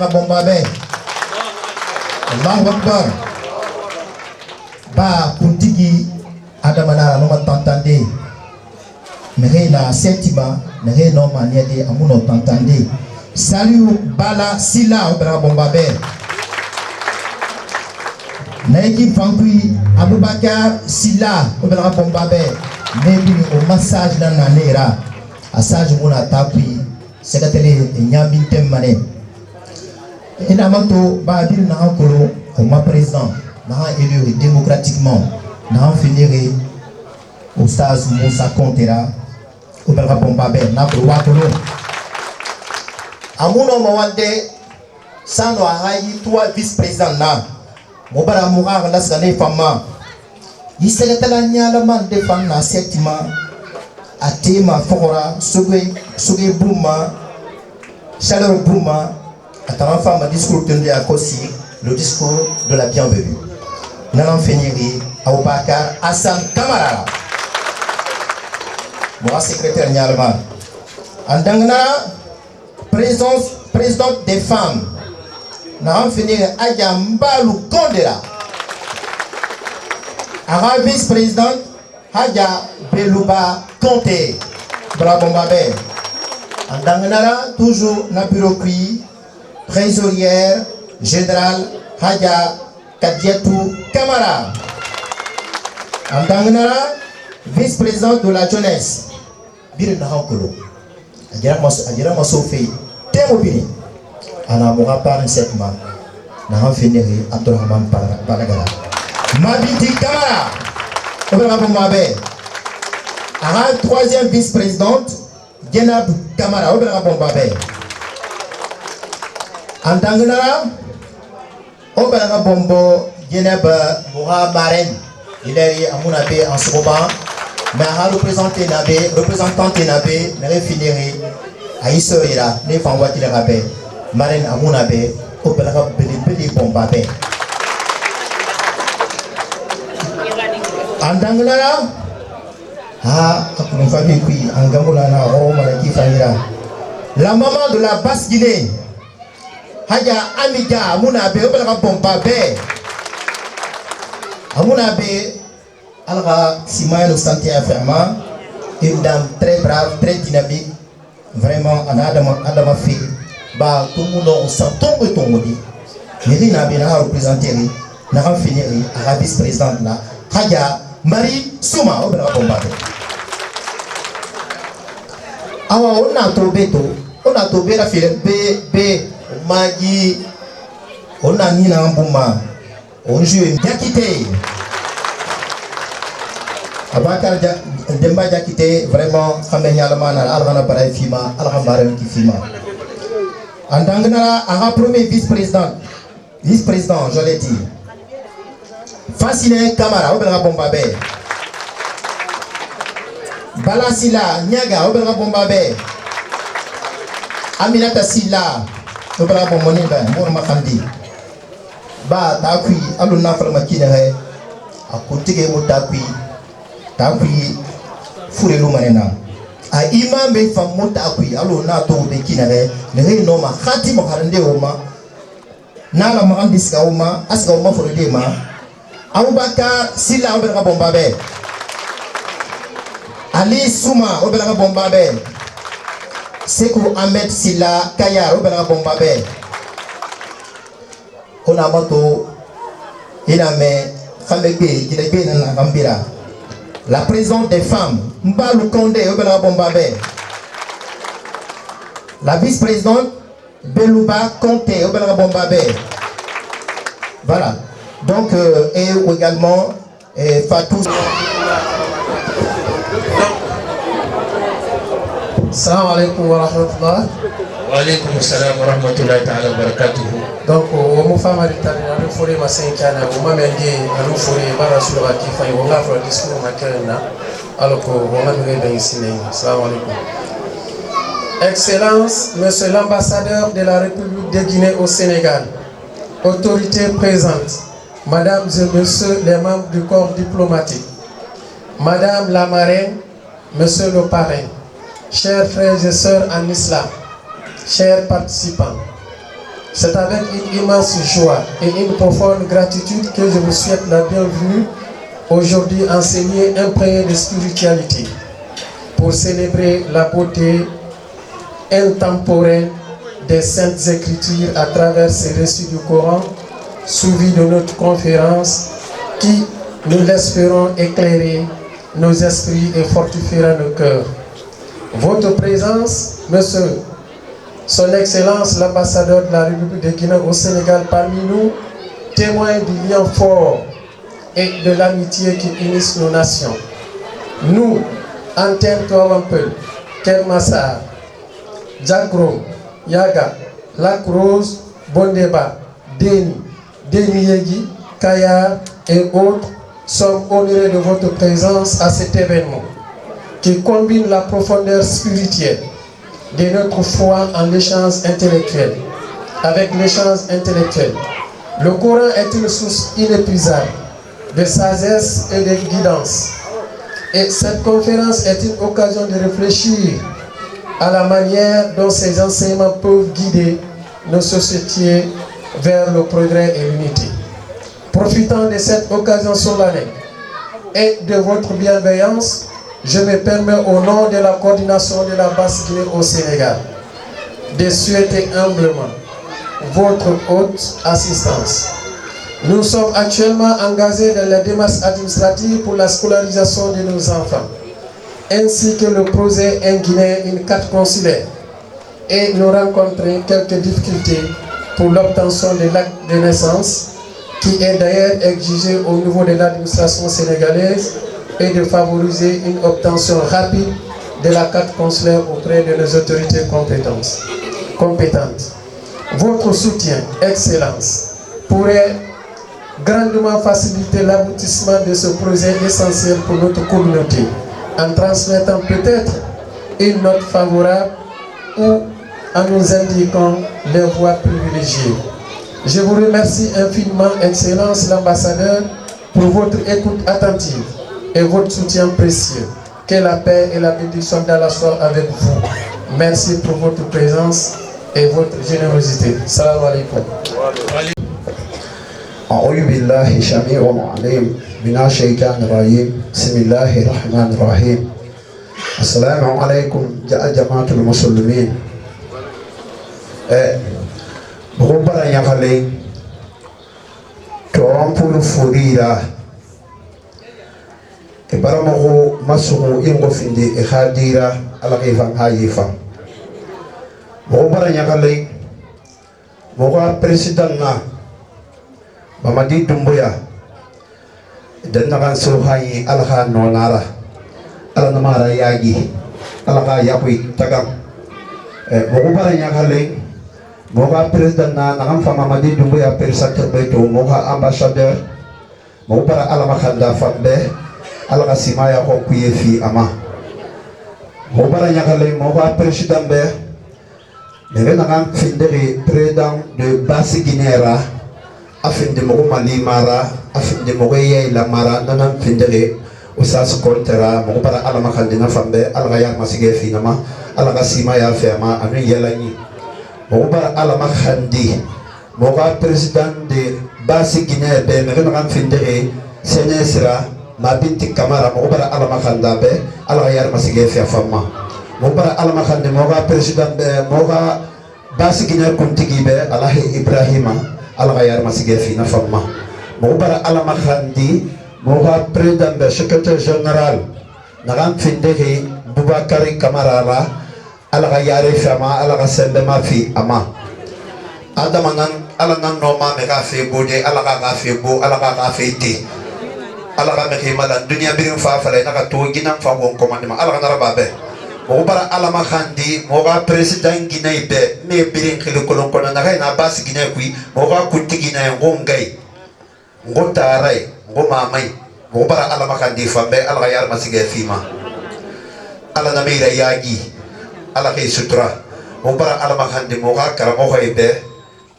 Bombabe. Allahu Akbar. Ba kuntigi adamana no matantande. Nere na sentima, nere no maniade amuno tantande. Salut Bala Sila Obera Bombabe. Naiki Fankui Aboubakar Sila Obera Bombabe. Nebi au massage dans la nera. Assage Mouna Tapi. Secrétaire Nyambin Temmane. Et Namato Babil Nahankolo, comme président, Nahan élu démocratiquement, Nahan finiré au stage Moussa Kontera, au Belga Bombabe, Nabro Wakolo. Amuno Mawande, Sano Ahayi, toi vice-président na, Mobara Mourar Lasgane Fama, il serait à la Nyalaman de Fana Septima. Atema Fora, Soge Bouma, Chaleur Bouma, à ta femme a discours tenu à Kossi, le discours de la bienvenue. Nanan Féniri, Aboubakar, Hassan Kamara. Moi, secrétaire Nyalma. Andangna, présidente des femmes. Nanan Féniri, Ayambalou Kondera. Ara vice-présidente, Hadja Belouba Conté, Bombabe. En Danganara, toujours Naburoki, trésorière générale Hadja Kadiatou Kamara. En Danganara, vice-présidente de la jeunesse, Bir Nahankolo. Adjara Massofi, Témobini. Anna Mourapa, un septement. Nahan Fénéré, Abdurrahman Paragara. Mabiti Kamara. Bombabe. Ara troisième vice-présidente, Genab Kamara, Obera Bombabe. En Danganara, Obera Bombo, Genab Moura Maren, il est à Mounabe en ce moment, mais à représentant Nabe, mais finirait à Issoira, les femmes voient qu'il est rabais, Maren à Mounabe, Obera Beli Bombabe. En Danganara, une famille qui Angamulana, Romalaki Famira. La maman de la Basse-Guinée, Hadja Amiga, Amunabe, Obera Bombabe. Amunabe, Alra Simaël Santé Afferma, une dame très brave, très dynamique, vraiment, Adama Fi, Ba, tout le monde s'en tombe ton maudit. Mérina Bina représenté, n'a fini, à la vice-présidente là, Hadja Marie Souma, Obera Bombabe. Awa on a trouvé la fille B Magi on a mis un bouma on joue Diakité Abakar Demba Diakité vraiment Khamenya Lamana Alrana Paray Fima Alhambarem Kifima en Danganara un premier vice-président je l'ai dit Fasciné Kamara Obera Bombabe Balasila, Nyaga, Obera Bombabe. Aminata Sila, Obera Bomboniba, Mourma Khandi. Ba, Takui, Aluna Farmakine, Akutige Mutakui, Takui, Furelu Marena. A Imam be Famutakui, Aluna to Bekinare, le Renoma, Hatim Harande Oma, Nala Marandiska Oma, Aska Oma for the Dema, Aboubakar Sila, Obera Bombabe. Ali Souma, Obera Bombabe. Sekou Ahmed Silla, Kaya, Obera Bombabe. Onamoto, Iname, Khamebe, Gilebe, Nambira. La présidente des femmes, Mbalou Kondé, Obera Bombabe. La vice-présidente, Belouba Conté, Obera Bombabe. Voilà. Donc, et également, Fatou. Salam alaikum wa rahmatullah. Wa alaikum salam wa rahmatullahi ta'ala wa barakatuh. Donc, on m'a fait ma litanie, on ma 5 ans, on m'a mené à l'oufourer, on sur la kifa, on a fait un discours macaire, alors qu'on m'a mené ici. Salam alaikum. Excellence, Monsieur l'ambassadeur de la République de Guinée au Sénégal, autorités présentes, Madame et Monsieur les membres du corps diplomatique, Madame la marraine, Monsieur le parrain, chers frères et sœurs en islam, chers participants, C'est avec une immense joie et une profonde gratitude que je vous souhaite la bienvenue aujourd'hui enseigner imprégné de spiritualité pour célébrer la beauté intemporelle des Saintes Écritures à travers ces récits du Coran, suivis de notre conférence qui, nous l'espérons, éclairer nos esprits et fortifiera nos cœurs. Votre présence, Monsieur, Son Excellence l'ambassadeur de la République de Guinée au Sénégal parmi nous, témoigne du lien fort et de l'amitié qui unissent nos nations. Nous, Antenne Toawampel, Kermassar, Djagrom, Yaga, Lac Rose, Bondeba, Deni, Yegi, Kayar et autres sommes honorés de votre présence à cet événement qui combine la profondeur spirituelle de notre foi en l'échange intellectuel. Avec l'échange intellectuel, le Coran est une source inépuisable de sagesse et de guidance. Et cette conférence est une occasion de réfléchir à la manière dont ces enseignements peuvent guider nos sociétés vers le progrès et l'unité. Profitant de cette occasion solennelle et de votre bienveillance, je me permets au nom de la coordination de la Basse-Guinée au Sénégal de souhaiter humblement votre haute assistance. Nous sommes actuellement engagés dans la démarche administrative pour la scolarisation de nos enfants, ainsi que le projet en Guinée, une carte consulaire, et nous rencontrons quelques difficultés pour l'obtention de l'acte de naissance, qui est d'ailleurs exigé au niveau de l'administration sénégalaise, et de favoriser une obtention rapide de la carte consulaire auprès de nos autorités compétentes. Votre soutien, Excellence, pourrait grandement faciliter l'aboutissement de ce projet essentiel pour notre communauté, en transmettant peut-être une note favorable ou en nous indiquant les voies privilégiées. Je vous remercie infiniment, Excellence l'ambassadeur, pour votre écoute attentive et votre soutien précieux. Que la paix et la bénédiction d'Allah soient avec vous. Merci pour votre présence et votre générosité. Salam alaikum. أعوذ بالله السميع العليم من الشيطان الرجيم بسم الله الرحمن الرحيم السلام عليكم جماعة المسلمين بغبرا يخلي توامبول فوريرا إبرامه مسمو إنغو فيندي إخاديرا على غيفان هايفان بغبرا يخلي بغا بريسيدنا Mamadi Dumbuya dan nakan suhai alha nonara ala namara yagi alha yakui tagam mugubara nyakale moga president na nakam fa Mamadi Dumbuya persater beto moga ambassadeur mugubara ala makhanda fambe ala simaya ko kuyefi ama mugubara nyakale moga president be nebe nakam findere président de Basse-Guinée afin de mogo mali mara afin de mogo yey la mara nanan findere usas kontera mogo para ala makandina fambe ala ya masige finama ala sima ya fema anu yelani mogo para ala makandi mogo president de Basse-Guinée be me nanan findere senesra ma binti kamara mogo para ala makanda be ala ya masige fema mogo para ala makandi mogo president be mogo Basse-Guinée kuntigi be ala Ibrahima Al-Ghayar masige fi na famma mo bara alama khandi mo ha président be secrétaire général nagam findehi Boubacar Kamara Al-Ghayar fama al-Ghasembe ma fi ama adamanan alangan no ma me ka fi bode alaga ka fi bo alaga ka fi ti alaga me ki malan dunia birin fa fa na ka to ginan fa won commandement alaga na rababe mo bara alama khandi mo ga président Guinée be me birin khilo kolon kono na na Basse-Guinée kui mo ga kunti Guinée ngongai ngotarai ngomamai mo bara alama khandi fambe ala yar masige fima ala na meira yagi ala kay sutra mo bara alama khandi mo ga karamo khaybe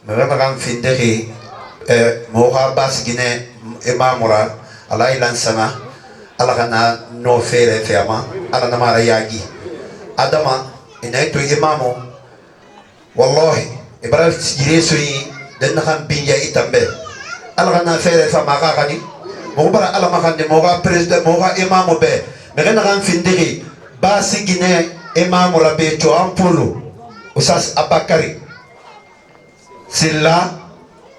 me ga kan findehi mo ga Basse-Guinée imamura ala ilan sana ala kana no fere fema ala na mara yagi adama inaitwa imamu wallahi Ibrahim jire soyi den na kan binya itambe ala kana fere fa maka kani mo bara ala makande mo ga president mo ga imam be me kana kan findiri basi gine imam rabe to ampulu usas abakari silla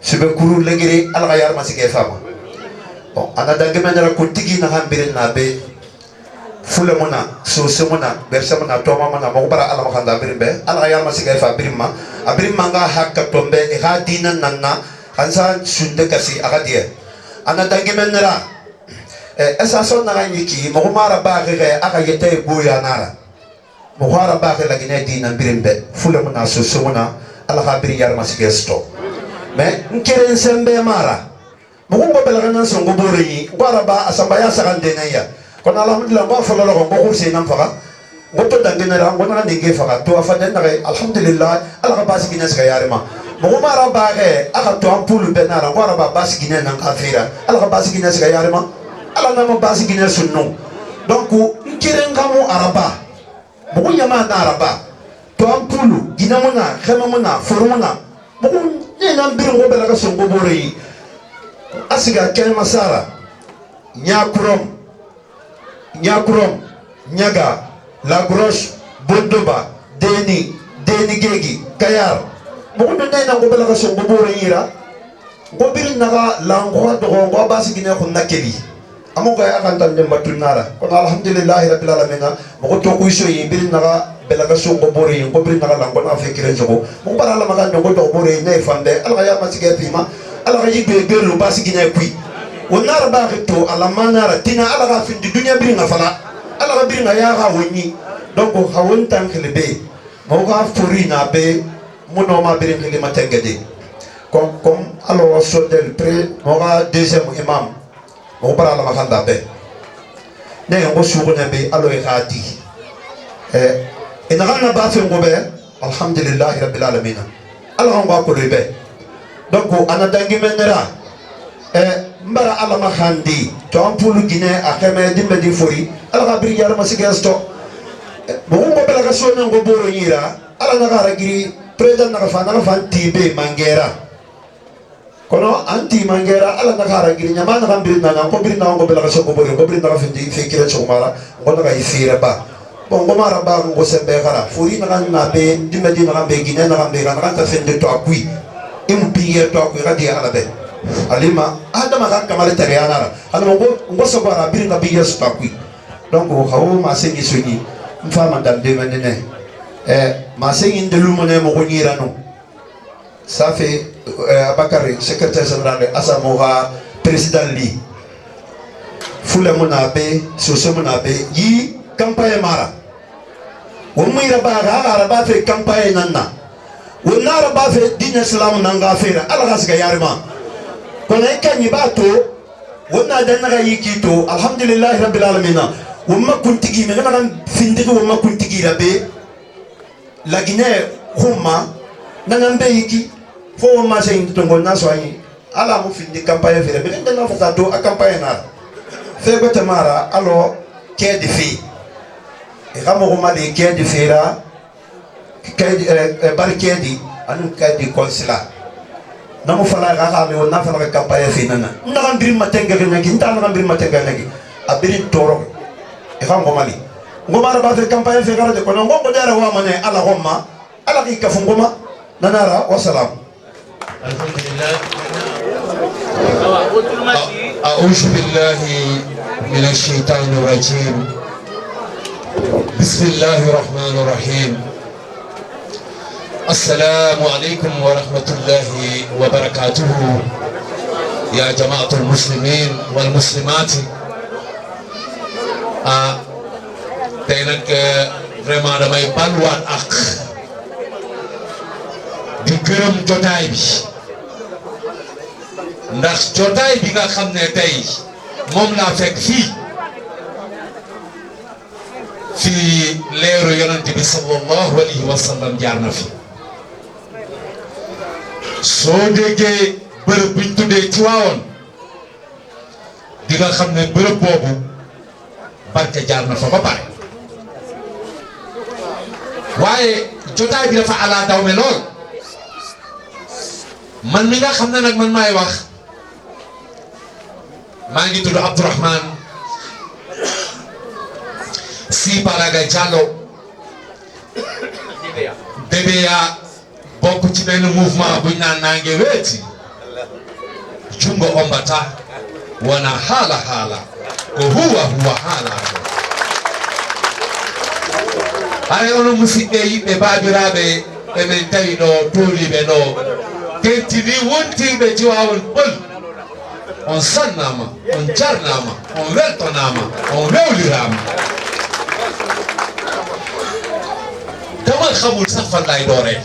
sube kuru legiri ala ga yar masike fama bon ana dange menara kuntigi na kan birin na be fule muna sose muna berse muna toma muna mo bara ala makanda birimbe ala yar masike fa birimma abirimma nga hakka tombe e ha dinan nanna hansa sunde kasi agadia ana dange menara esa son na yiki mo mara ba ge aka yete boya nara mo hara ba ge lagine dinan birimbe fule muna sose muna ala ha bir yar masike sto me nkere sembe mara mo ngo belagana songo bore ngwara ba asambaya sakande na ya kon alhamdulillah ba fa lolo ko kursi nam faka ngoto dangena ra ngona ndinge faka to afa den na alhamdulillah ala ka basi gina ska yarima mo mara ba ge aka to ampulu benara ngora ba basi gina nan kafira ala ka basi gina ska yarima ala na mo basi gina sunnu donc kiren kamu araba mo nyama na araba to ampulu gina mona khama mona formuna mo ne nan bir ngo bela ka songo bore asiga ken masara Nyakurom, Nyaga, La Groche, Bondoba, Deni Gegi, Kayar. Beaucoup de gens n'ont pas la question de Bourira. Bobirin naga langwa dogongo basi gine ko nakeli. Amo ga akan tan de matunara. Ko alhamdulillah rabbil alamin. Mo to ko iso yibirin naga belaga so ko bori ko birin naga langwa na fikire jogo. Mo bara la maga ngo to bori ne fande. Ala ya masige pima. Ala ga yigbe belu basi gine kui. Wonar ba to ala manara tina ala ga fin di dunya biringa fala ala ga biringa ya ga woni donc hawon tan kelebe mo ga furina be muno ma biringa le matengede comme alors so del pré mo ga deuxième imam mo bara la makanda be ne ngo sugo ne be alo e khadi ina ganna ba fe ngo be alhamdulillah rabbil alamin ala ngo ko be donc ana dangi menera mbara ala mahandi to ampulu gine akeme dimbe di fori ala ka biri yar masigesto mo mo bela ka sonna ngo boro yira ala na gara giri president na fan tibe mangera kono anti mangera ala na gara giri nyama na kan biri na ko biri na ngo bela ka so ko boro ko biri na ka findi fikira so mara ngo na ka ifira ba bon ngo mara ba ngo sembe gara fori na kan na be dimbe di na kan be gine na kan be na kan ta findi to akui impiye to akui ka di ala be alima adama kan kamale terianara alima ngo sobara bir na biya stakwi donc hawo ma sengi soni mfama dal de menene ma sengi de lumone mo ko nyira no ça fait abakari secrétaire général asa mo ga président li fula mona be soso mona be yi campagne mara wo mira ba ga ba fe campagne nanna wo nara ba fe din islam nanga fera ala gasga yarima kono kanyi bato wonna dan naga yikito alhamdulillah rabbil alamin wumma kuntigi me ngana findi ko wumma kuntigi rabe lagine humma nanambe yiki fo wumma sey to ngonna so ayi ala mu findi campagne fere be ngana fata do a campagne na fe ko tamara alo ke de fi e gamo ko mali ke de fera ke barkedi anu ke de consulat namu fala ga ga me wona fala ka campagne fi nana ndaka mbiri matenga ke ngi ndaka mbiri matenga ngi abiri toro e xam ko mali ngoma ra ba fe campagne fi garade ko ngombo dara wa mane ala homma ala ki kafu ngoma nanara wa salam alhamdulillah a'udhu billahi minash shaitanir rajim bismillahir rahmanir rahim السلام عليكم ورحمة الله وبركاته يا جماعة المسلمين والمسلمات تينك vraiment damay balwaat ak di gërëm jotaay bi ndax jotaay bi nga xam ne tey moom laa fekk fii leeru yonent bi sallallahu alayhi wa sallam jaar na fi soo déggee bërëb buñ tuddee Tiwaawoon di nga xam ne bërëb boobu barke jaar na fa ba pare waaye jotaay bi dafa ala dawme lool man mi nga xam ne nag man maay wax maa ngi tudd Abdourahmane Sy Balaga Diallo DBA bokk ci benn mouvement buñ naan naa ngi weeti jungo ombata wana hala ko huwa hala hare ono musidɓe yiɓɓe babiraɓe emen tawi ɗo toliɓe ɗo tentini wontirɓe Tivaouane Peulh on sannama on jarnama on weltonama on wewlirama dama xamul sax fan lay dooree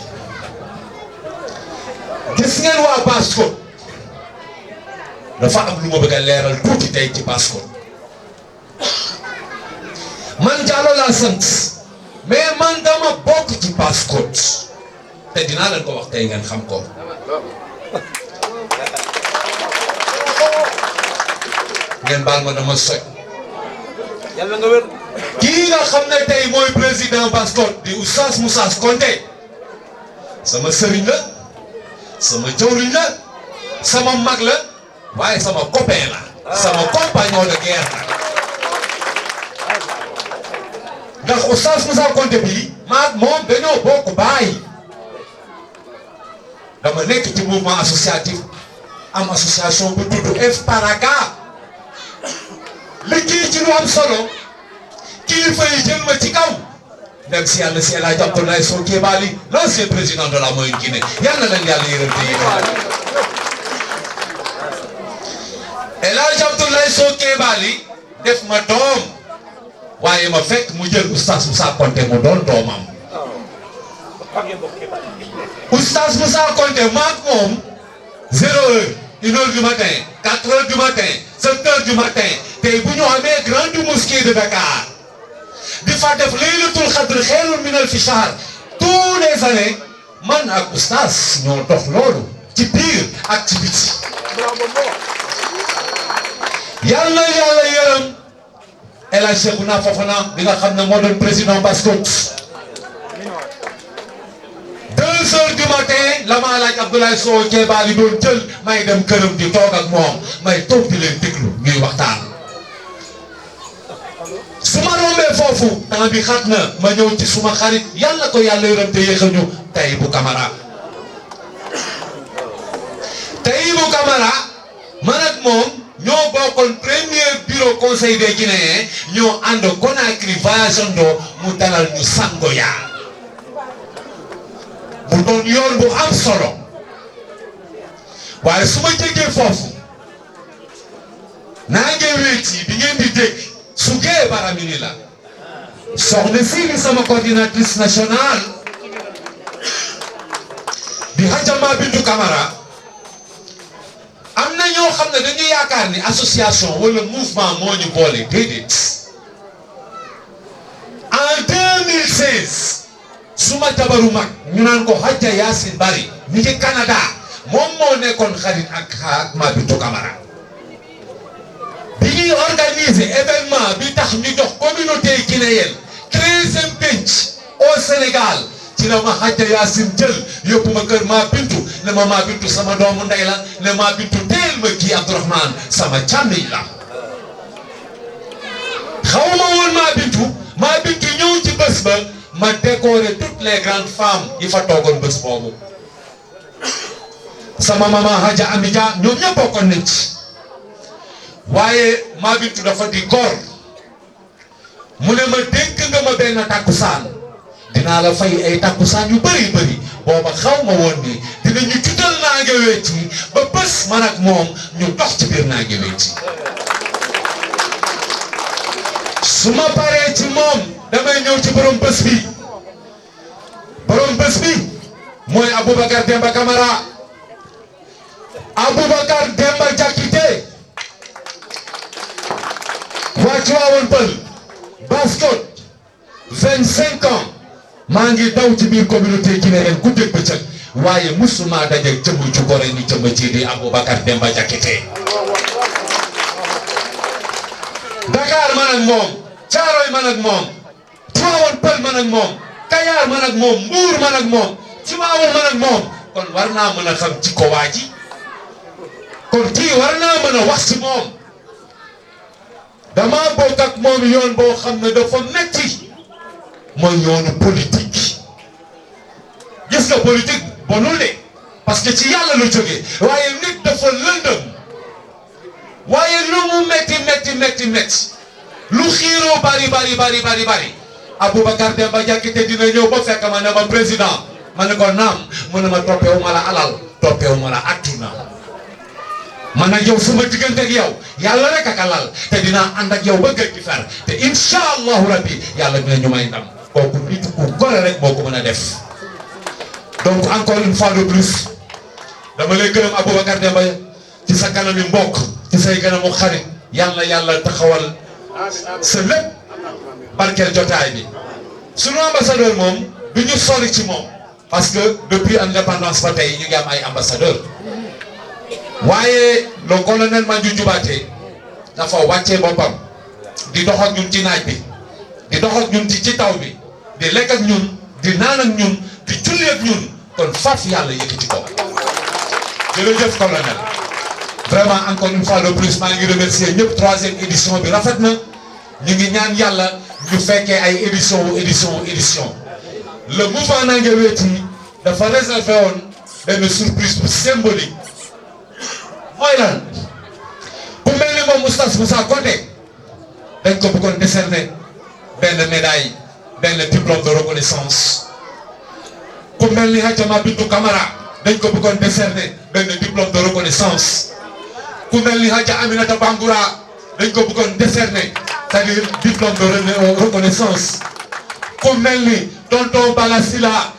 gis ngeen waa Basse-Côte dafa am lu ma bëgg a leeral tuuti tey ci Basse-Côte man Diallo laa sant mais man dama bokk ci Basse-Côte te dinaa leen ko wax tey ngeen xam ko ngeen baal ma dama soj yàlla nga wér kii nga xam ne tey mooy président Basse-Côte di Oustaz Moussa Konté sama sëriñ la sama jawriñ la sama mag la waaye sama copain la sama compagnon de guerre la ndax Oustaz Moussa Konté bi maag moom dañoo bokk baay dama nekk ci mouvement associatif am association bu tudd F-Paraga liggéey ci lu am solo kilifa yi jël ma ci kaw dem si yàlla si El Hadj Abdoulaye Sow Kébali l'ancien président de la Moyenne Guinée yàlla na leen yàlla yërëm te yéegal El Hadj Abdoulaye Sow Kébali def ma doom waaye ma fekk mu jël Oustaz Moussa Konté mu doon doomam Oustaz Moussa Konté maak moom 0 heure 1 heure du matin 4 heures du matin 7 heures du matin tey bu ñu amee grande mosquée de Dakar di fa def laylatul xadr xeyrun minal fi shahr tous les années man ak Oustaz ñoo dox loolu ci biir ak ci biti yàlla yàlla yërëm El Hadj Cheikhouna Fofana bi nga xam ne moo doon président Basse-Côte 2 heures du matin la ma laaj Abdoulaye Sow Kébali doon jël may dem këram di toog ak moom may toog di leen déglu ñuy waxtaan su ma rombee foofu temps bi xat na ma ñëw ci suma xarit yàlla ko yàlla yërëm te yéexañu Tahibou Camara Tahibou Camara man ak moom ñoo bokkoon premier bureau conseil des Guinéens ñoo ànd Conakry voyageando mu dalal ñu Sangoya mu doon yoon bu am solo waaye su ma jógee foofu naa ngi wéeti bi ngeen di dégg Sugee Baramini la soxna si li sama coordinatrice nationale di Hadjama Bintou Camara am na ñoo xam ne dañu yaakaar ni association wala mouvement moo ñu boole déedéet en 2016 suma jabaru mag ñu naan ko Hadja Yacine Bari ni ci Canada moom moo nekkoon xarit ak Ma Bintou Camara bi ñuy organiser événement bi tax ñu jox communauté guinéenne 13e penc au Sénégal ci la ma Hadja Yacine jël yóbbu ma kër Ma Bintou ne ma Ma Bintou sama doomu ndey la ne Ma Bintou teel ma kii Abdourahmane sama càmmiñ la xaw ma woon Ma Bintou ñëw ci bés ba ma décorer toutes les grandes femmes yi fa toogoon bés boobu sama maman Hadja Amidia ñoom ñëpp bokkoon nañ ci waaye Ma Bintou dafa di góor mu ne ma dénk nga ma benn takkusaan dinaa la fay ay takkusaan yu bëri booba xaw ma woon ni dinañu tuddal naa nge weeti ba bés man ak moom ñu dox ci biir naa nge weeti su ma paree ci moom damay ñëw ci borom bés bi mooy Aboubacar Demba Camara Aboubacar Demba Diakité waa Tivaouane Peulh Basse-Côte 25 ans maa ngi daw ci biir communauté guinéenne ku dégg bëccëg waaye musuma daje jëmm ju gore ni jëmm ci di Aboubacar Demba Diakité Dakar man ak moom Thiaroye man ak moom Tivaouane Peulh man ak moom Kayar man ak moom Mbour man ak moom Tivaouane man ak moom kon war naa mën a xam ci ko waa ji kon kii war naa mën a wax ci moom dama bokk ak moom yoon boo xam ne dafa metti mooy yoonu politique gis nga politique bonul de parce que ci yàlla lu jógee waaye nit dafa lëndëm waaye lu mu metti lu xiiroo bari Aboubacar Demba Diakité dina ñëw ba fekk ma ne ma président ma ne ko naam mu ne ma toppewu ma la alal toppewu ma la adduna man nag yow suma diggante ak yow yàlla rek ak alal te dinaa ànd ak yow ba gëj di fer te incha allahu rabbi yàlla dina ñu may ndam kooku nit ku gore rek moo ko mën a def donc encore une fois de plus dama lay gërëm Aboubacar Demba ci sa kanami mbokk ci say kanamu xarit yàlla taxawal sa lépp barkeel jotaay bi sunu ambassadeur moom du ñu sori ci moom parce que depuis indépendance ba tey ñu ngi am ay ambassadeur waaye le colonel Mandiou Dioubate dafa wàccee boppam di dox ak ñun ci naaj bi di dox ak ñun ci taw bi di lekk ak ñun di naan ak ñun di julli ak ñun kon faf yàlla yëkkati ko jërëjëf colonel vraiment encore une fois de plus maa ngi remercier ñëpp 3e édition bi rafet na ñu ngi ñaan yàlla ñu fekkee ay édition le mouvement Nangué Weti dafa réservé woon benn surprise bu symbolique mooy lan ku mel ni moom Oustaz Moussa Konté dañ ko bëggoon décerner benn médaille benn diplôme de reconnaissance ku mel ni Hadjama Bintou Camara dañ ko bëggoon décerner benn diplôme de reconnaissance ku mel ni Hadja Aminata Bangoura dañ ko bëggoon décerner c'est-à-dire diplôme de reconnaissance ku mel ni tonton Bala Sylla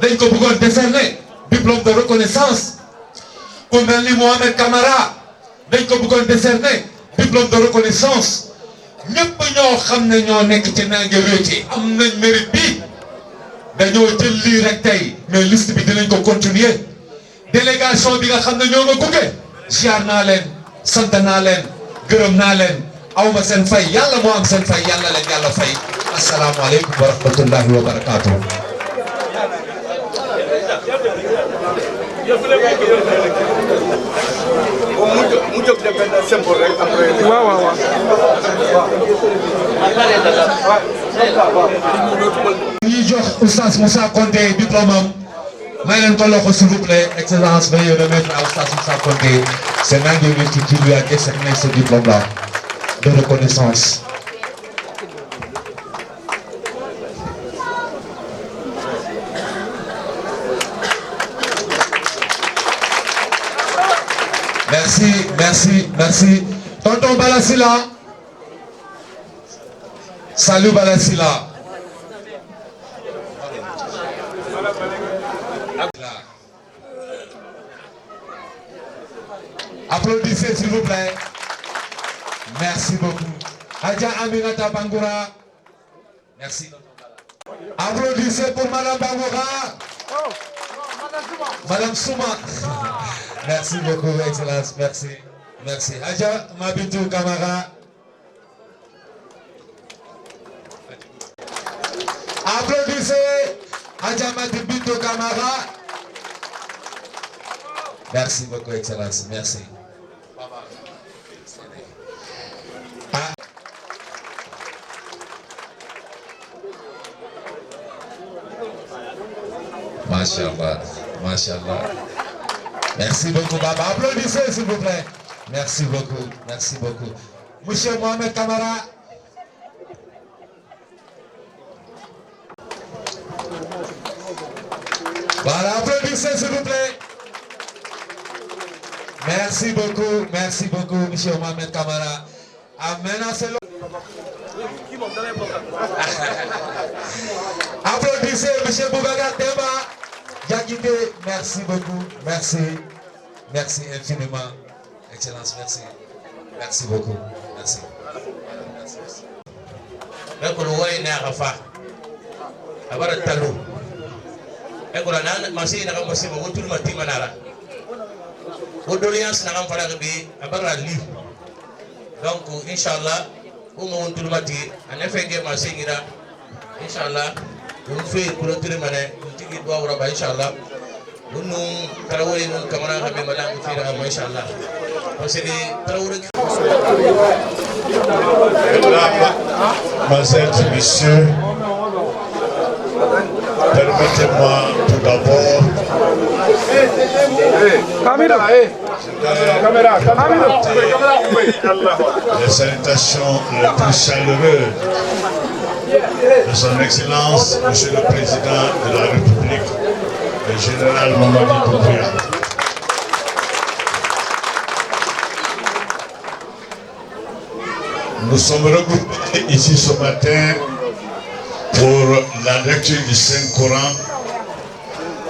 dañ ko bëggoon décerner diplôme de reconnaissance ku mel ni Mohamed Camara dañ ko bëggoon décerner diplôme de reconnaissance ñëpp ñoo xam ne ñoo nekk ci Nangué Weti am nañ mérite bi dañoo jël lii rek tey mais liste bi dinañ ko continuer délégation bi nga xam ne ñoo nga gunge ziar naa leen sant naa leen gërëm naa leen awma seen fay yàlla moo am seen fay yàlla leen yàlla fay asalaamaaleykum wa rahmatullahi wa barakaatu. mu jóg def benn symbole rek après. waaw. ñuy jox Oustaz Moussa Konté diplôme am may leen ko loxo s'il vous plaît excellence veuillez remettre à Oustaz Moussa Konté c'est Nangué Weti qui lui a décerné ce diplôme là de reconnaissance. Merci. Tonton Bala Sylla. Salut Bala Sylla. Applaudissez s'il vous plaît. Merci beaucoup. Hadja Aminata Bangoura. Merci. Applaudissez pour Madame Bangoura. Madame Souma. Merci beaucoup, Excellence. Merci. Hadja Bintou Camara. Applaudissez Hadja Bintou Camara. Merci beaucoup, Excellence. Merci. Machallah. Merci beaucoup, Baba. Applaudissez, s'il vous plaît. Merci beaucoup. Monsieur Mohamed Camara. Voilà, applaudissez, s'il vous plaît. Merci beaucoup, Monsieur Mohamed Camara. Amen. Applaudissez, Monsieur Boubacar Demba Diakité. Merci beaucoup. Merci infiniment. Excellence, merci beaucoup. Merci. Ekolo woy na gafa abara talu ekolo na masi na kamasi mo wutul mati manara wodolians na kam fara bi abara li donc inshallah o mo wutul mati ane fege masi ngira inshallah on fait pour le mané ki do wura ba inshallah wannan tarawore nun kamar ga me madan ki da ma inshallah to sai tarawore Mesdames et messieurs, permettez-moi tout d'abord les salutations les plus chaleureuses de son Excellence, Monsieur le Président de la République, le général Mamadi Doumbouya. Nous sommes regroupés ici ce matin pour la lecture du Saint-Coran,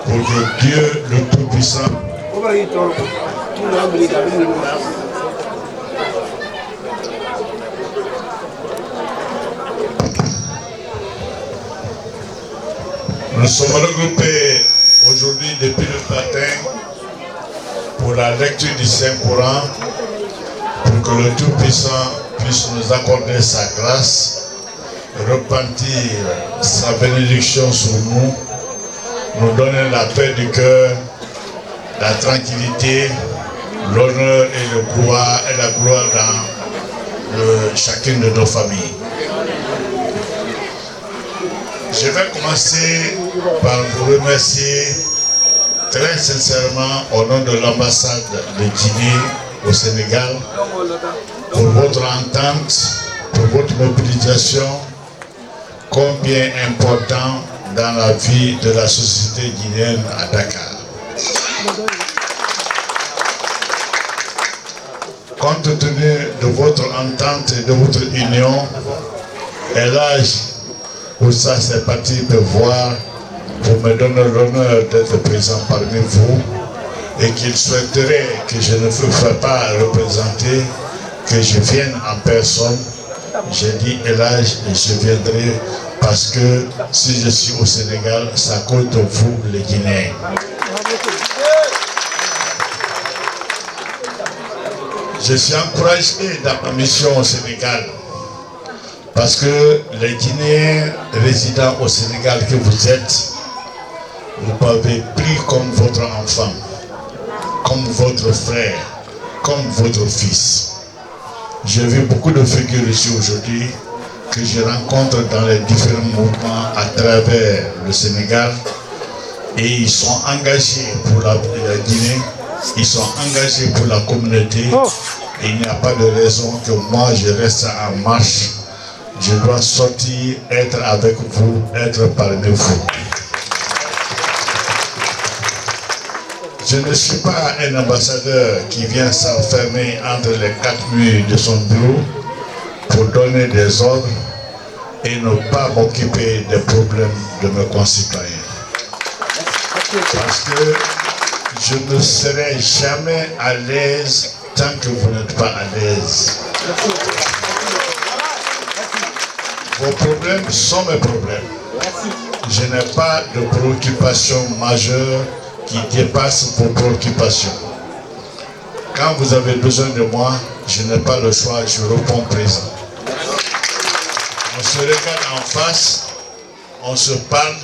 pour que Dieu le Tout-Puissant nous sommes regroupés aujourd'hui depuis le matin pour la lecture du Saint-Coran, pour que le Tout-Puissant puisse nous accorder sa grâce, repentir sa bénédiction sur nous, nous donner la paix du cœur, la tranquillité, l'honneur et la gloire dans chacune de nos familles. Je vais commencer par vous remercier très sincèrement au nom de l'ambassade de Guinée au Sénégal pour votre entente, pour votre mobilisation, combien important dans la vie de la société guinéenne à Dakar. Compte tenu de votre entente et de votre union, Elhadji Oussa s'est parti me voir pour me donner l'honneur d'être présent parmi vous et qu'il souhaiterait que je ne me fasse pas représenter, que je vienne en personne. J'ai dit Elhadji et je viendrai parce que si je suis au Sénégal, c'est à cause de vous les Guinéens. Je suis encouragé dans ma mission au Sénégal parce que les Guinéens résidant au Sénégal que vous êtes, vous m'avez pris comme votre enfant, comme votre frère, comme votre fils. J'ai vu beaucoup de figures ici aujourd'hui que je rencontre dans les différents mouvements à travers le Sénégal et ils sont engagés pour la Guinée, ils sont engagés pour la communauté. Et il n'y a pas de raison que moi je reste en marche. Je dois sortir, être avec vous, être parmi vous. Je ne suis pas un ambassadeur qui vient s'enfermer entre les quatre murs de son bureau pour donner des ordres et ne pas m'occuper des problèmes de mes concitoyens. Parce que je ne serai jamais à l'aise tant que vous n'êtes pas à l'aise. Vos problèmes sont mes problèmes. Je n'ai pas de préoccupation majeure qui dépasse vos préoccupations. Quand vous avez besoin de moi, je n'ai pas le choix, je réponds présent. On se regarde en face, on se parle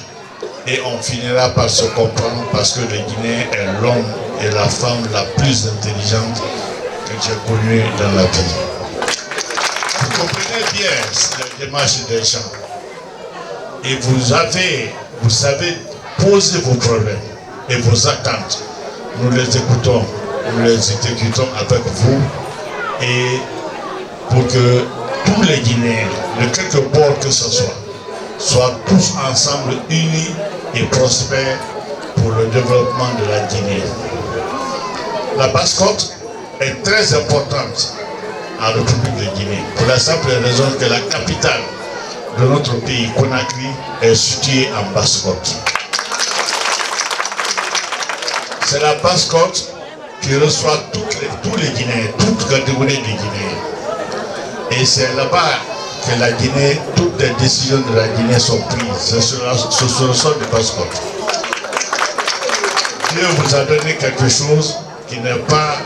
et on finira par se comprendre parce que le Guinéen est l'homme et la femme la plus intelligente que j'ai connue dans la vie. Vous comprenez bien la démarche des gens et vous savez poser vos problèmes et vos attentes. Nous les écoutons, nous les exécutons avec vous et pour que tous les Guinéens, de quelque bord que ce soit, soient tous ensemble unis et prospères pour le développement de la Guinée. La Basse-Côte est très importante en République de Guinée, pour la simple raison que la capitale de notre pays, Conakry, est située en Basse-Côte. C'est la Basse-Côte qui reçoit tous les Guinéens, toutes catégories de Guinéens. Et c'est là-bas que la Guinée, toutes les décisions de la Guinée sont prises. C'est sur le sol de Basse-Côte. Dieu vous a donné quelque chose qui n'est pas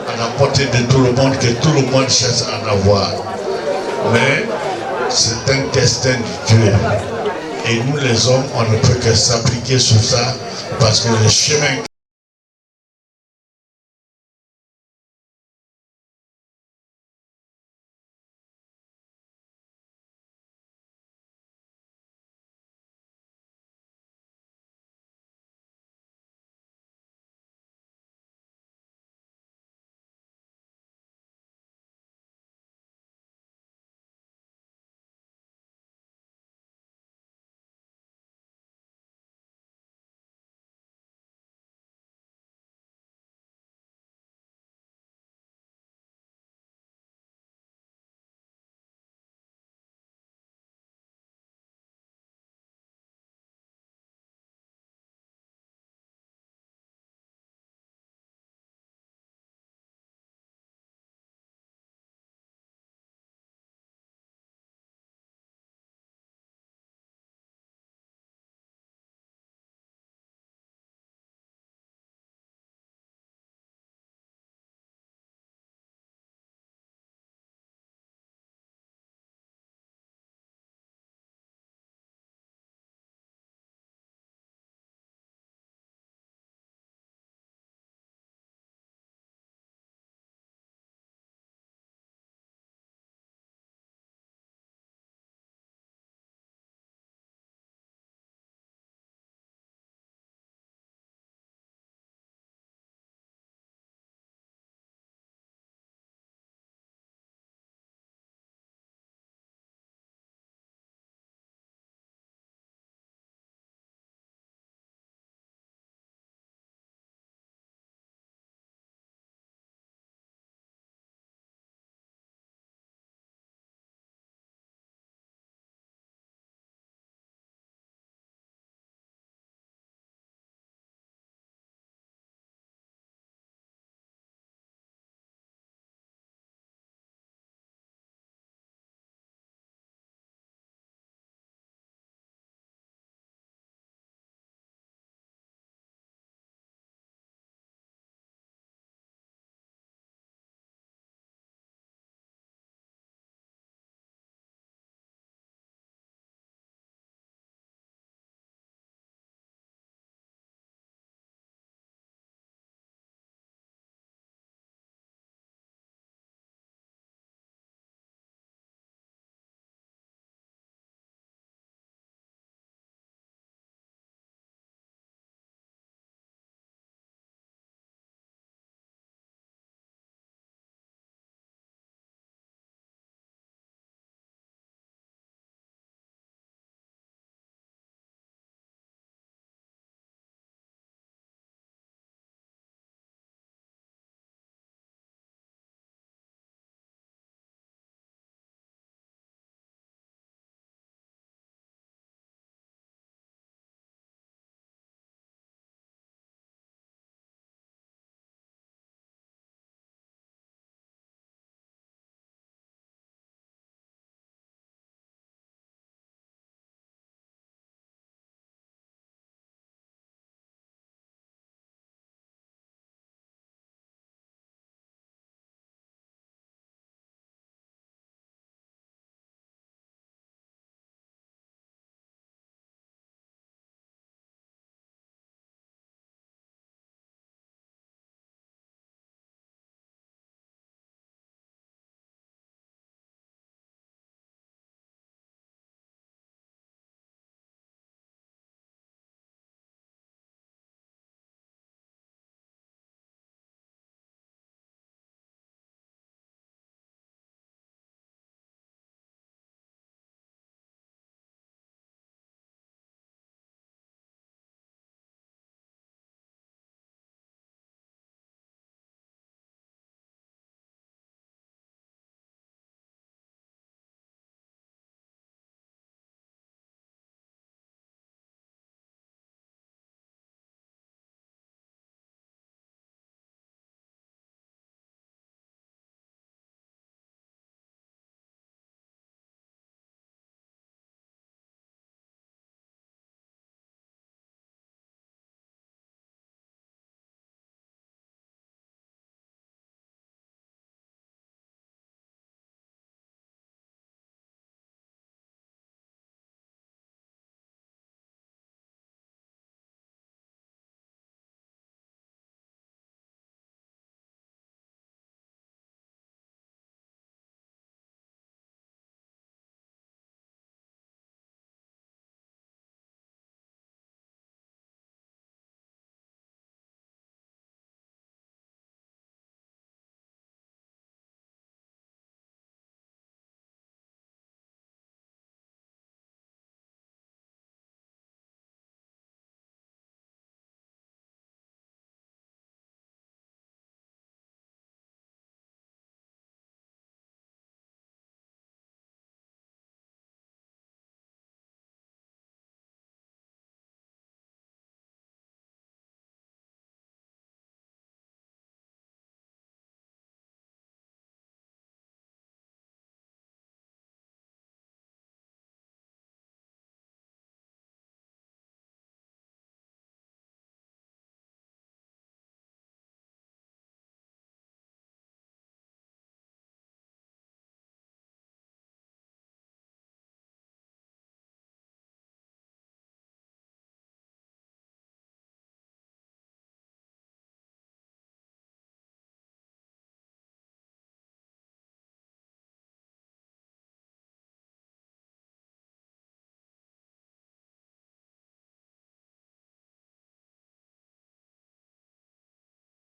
à la portée de tout le monde, que tout le monde cherche à en avoir. Mais c'est un destin de Dieu. Et nous les hommes, on ne peut que s'appliquer sur ça parce que le chemin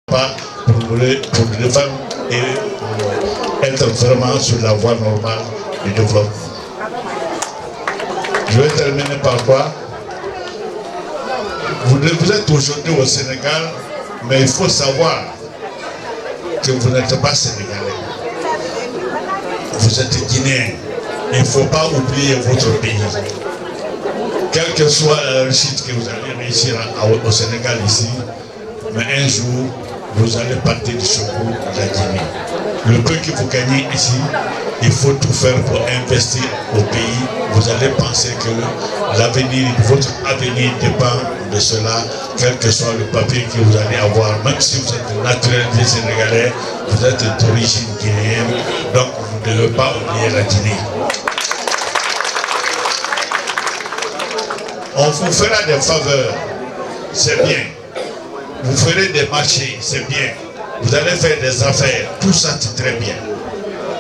pas pour les femmes et être vraiment sur la voie normale du développement. Je vais terminer par quoi? Vous êtes aujourd'hui au Sénégal, mais il faut savoir que vous n'êtes pas sénégalais. Vous êtes guinéen. Il ne faut pas oublier votre pays. Quelle que soit la réussite que vous allez réussir au Sénégal ici, mais un jour, vous allez partir du secours de la Guinée. Le peu que vous gagnez ici, il faut tout faire pour investir au pays. Vous allez penser que l'avenir, votre avenir dépend de cela, quel que soit le papier que vous allez avoir. Même si vous êtes naturalisé sénégalais, vous êtes d'origine guinéenne, donc vous ne devez pas oublier la Guinée. On vous fera des faveurs, c'est bien. Vous ferez des marchés, c'est bien. Vous allez faire des affaires, tout ça c'est très bien.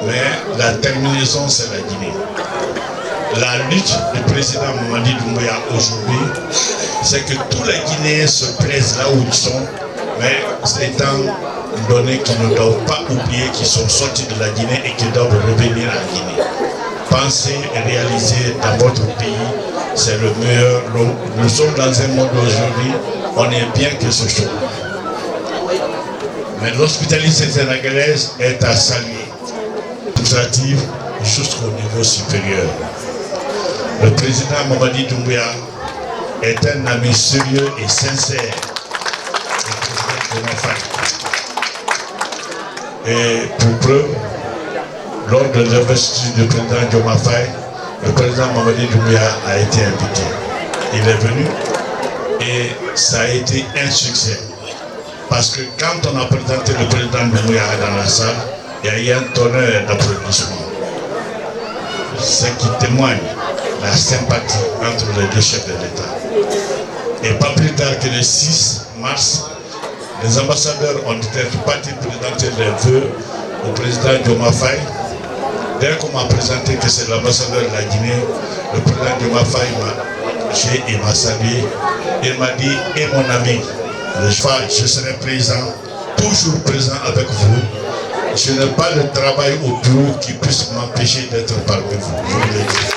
Mais la terminaison, c'est la Guinée. La lutte du président Mamadi Doumbouya aujourd'hui, c'est que tous les Guinéens se plaisent là où ils sont, mais c'est étant donné qu'ils ne doivent pas oublier qu'ils sont sortis de la Guinée et qu'ils doivent revenir à la Guinée. Penser et réaliser dans votre pays, c'est le meilleur lot. Nous sommes dans un monde aujourd'hui, on est bien que ce soit. Mais l'hospitalité sénégalaise est à saluer, administrative jusqu'au niveau supérieur. Le président Mamadi Doumbouya est un ami sérieux et sincère du président Diomaye. Et pour preuve, lors de l'investiture du président Diomaye, le président Mamadi Doumbouya a été invité. Il est venu et ça a été un succès. Parce que quand on a présenté le président Doumbouya dans la salle, il y a eu un tonnerre d'applaudissements. Ce qui témoigne la sympathie entre les deux chefs de l'État. Et pas plus tard que le 6 mars, les ambassadeurs ont été partis présenter les vœux au président Diomaye. Dès qu'on m'a présenté que c'est l'ambassadeur de la Guinée, le président Diomaye m'a salué. Il m'a dit, et mon ami, je serai présent, toujours présent avec vous. Je n'ai pas de travail au bureau qui puisse m'empêcher d'être parmi vous. Je vous l'ai dit.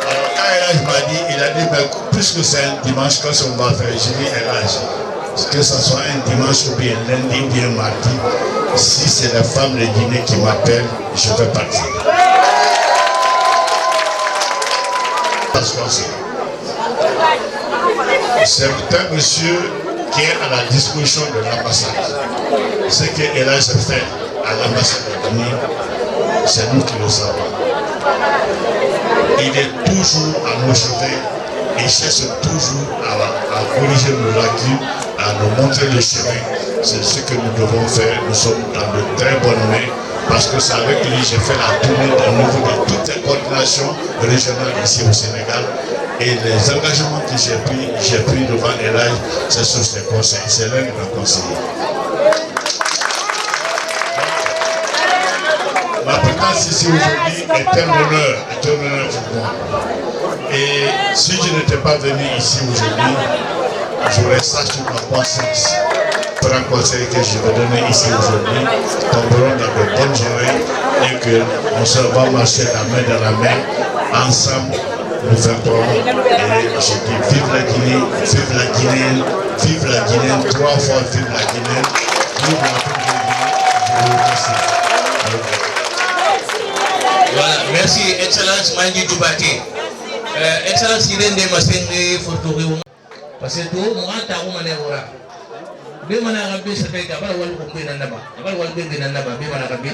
Alors quand Elage m'a dit, il a dit, mais puisque c'est un dimanche, quand on va faire, j'ai dit Elage, que ce soit un dimanche ou bien lundi ou bien mardi, si c'est les femmes de Guinée qui m'appellent, je vais partir. C'est un monsieur qui est à la disposition de l'ambassade. Ce qu'elle a fait à l'ambassade de Guinée, c'est nous qui le savons. Il est toujours à nos cheveux et cherche toujours à corriger nos lacunes, à nous montrer le chemin. C'est ce que nous devons faire. Nous sommes dans de très bonnes mains parce que c'est avec lui que j'ai fait la tournée au niveau de toutes les coordinations régionales ici au Sénégal. Et les engagements que j'ai pris devant Elage, c'est sur ses conseils. C'est l'un de nos conseillers. Ma présence ici aujourd'hui est un honneur pour moi. Et si je n'étais pas venu ici aujourd'hui, j'aurais ça sur ma conscience. Pour un conseil que je vais donner ici aujourd'hui, tomberont dans de bonnes journées et qu'on se va marcher la main dans la main, ensemble. Nous ferons et je dis vive la Guinée, vive la Guinéenne, vive la Guinéenne, 3 fois vive la Guinéenne, vive la Guinée. Voilà, merci, Excellence Mandi Doubati. Excellence Irene Masenge Fortouri. Parce que tout, moi, tu as un manèvre. Bien, on a rabbi, ça fait qu'à part le Walbé Nanaba, à part le Walbé Nanaba, bien, on a rabbi.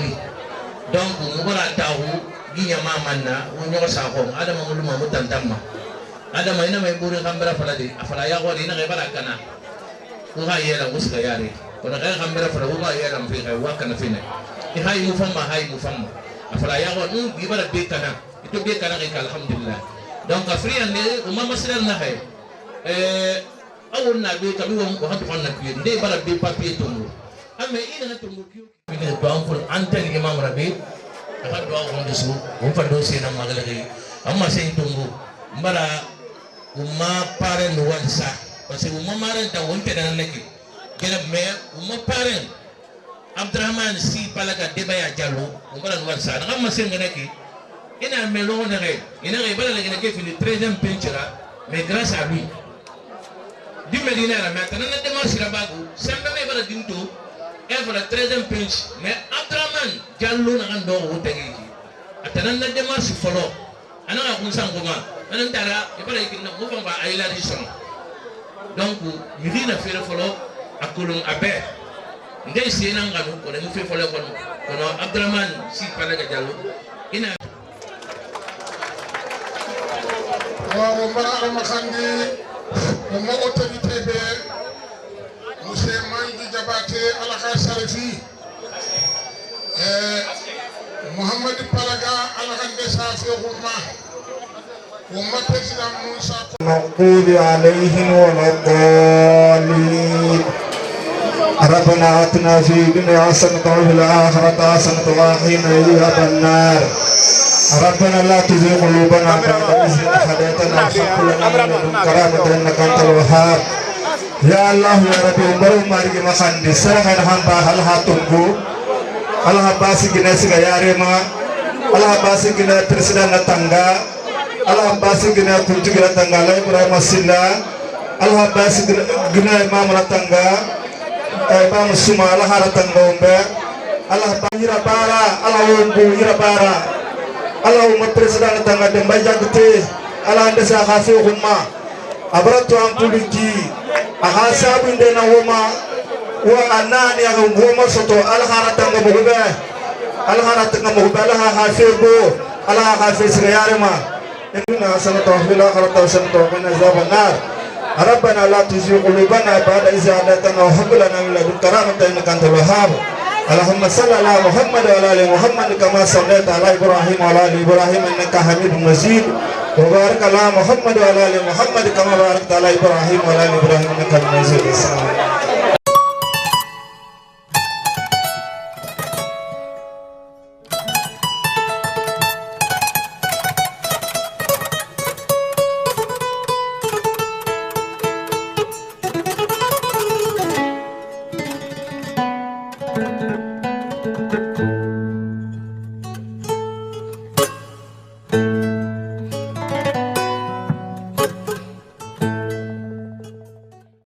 Donc, on va à Taou. Ginya mamana wonyo sahong ada mamuluma mutantamma ada maina mai buri kambara faladi afala ya wali na gebara kana uha yela muska yari kona kaya kambara fala uha yela mfika waka na fine hai mufamma afala ya wali gibara be kana itu be kana ka alhamdulillah donc afrian ne umma masral na hay awon na be kabi won ko hatu na pied de bara be papier tongo amma ina na tongo kiyo ne to am pour antel imam rabi akan doa orang desu, umpan dosi nama magalagi. Amma saya tunggu, mbara umma pare nuansa, parce que mo maran ta wonte dan nekki gena me mo paren Abdrahman si palaga debaya Diallo mo balan warsa na ma sen nekki ina melo na re ina re bala gena ke fini 13e peinture mais grâce à lui du Medina la maintenant na démarche la bagu sembe me bala dinto e fala 13e peinture mais Abdrahman Diallo na ando wote gi atanan na démarche folo ana ka kun san goma anan tara e bala ikin na mo fa ba ayla di son donc mirina fere folo akulun abe ndey sena nganu ko ne fe folo ko no Abdrahman si palaga Diallo ina waaw mbara ma khandi mo autorité be monsieur Mangi Diabaté Alakha Sharifi Mohamed Palaga Alakha Ndessa fi Gourma وما تسلم موسى المغضوب عليهم ولا الضالين ربنا آتنا في الدنيا حسنة وفي الآخرة حسنة وقنا عذاب النار ربنا لا تزغ قلوبنا بعد إذ هديتنا وهب لنا من لدنك رحمة إنك أنت الوهاب يا الله يا ربي umbaru marigi makandi serhan hamba hal hatungu al habasi gina siga yarema al habasi gina presiden tangga al habasi gina kunjugina tangga la Ibrahim Silla al habasi gina imam tangga imam suma al haratangga umbe al habira bara al wumbu ira bara Allahumma presiden tangga demba jagte ala ndesa khafi umma abratu ampuliki ahasabu ndena woma wa anani ya woma soto ala haratanga muhube ala haratanga muhube ala hafebo ala hafesiga yarema inna hasanatu fil akhirati hasanatu wa qina azaban nar rabbana la tuzigh qulubana ba'da idh hadaytana wa hab lana min ladunka rahmatan innaka antal wahhab اللهم صل على محمد وعلى ال محمد كما صليت على ابراهيم وعلى ال ابراهيم انك حميد مجيد وبارك على محمد وعلى ال محمد كما باركت على ابراهيم وعلى ال ابراهيم انك حميد مجيد